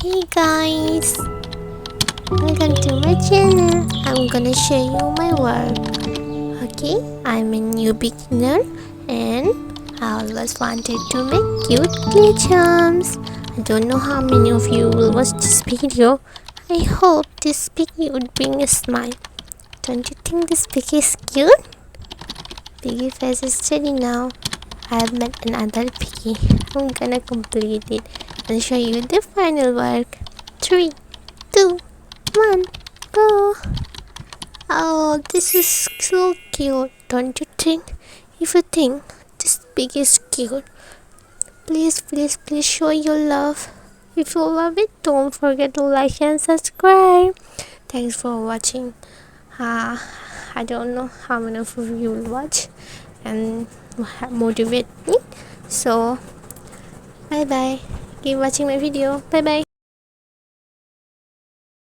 Hey guys, welcome to my channel. I'm gonna show you my work. Okay, I'm a new beginner and I always wanted to make cute clay charms. I don't know how many of you will watch this video. I hope this piggy would bring a smile. Don't you think this piggy is cute? Piggy face is steady now. I have made another piggy. I'm gonna complete it and show you the final work. 3, 2, 1, go! Oh, this is so cute, don't you think? If you think this pig is cute, please show your love. If you love it, don't forget to like and subscribe. Thanks for watching. Uh, I don't know how many of you will watch and motivate me. So, bye bye. Keep watching my video. Bye bye.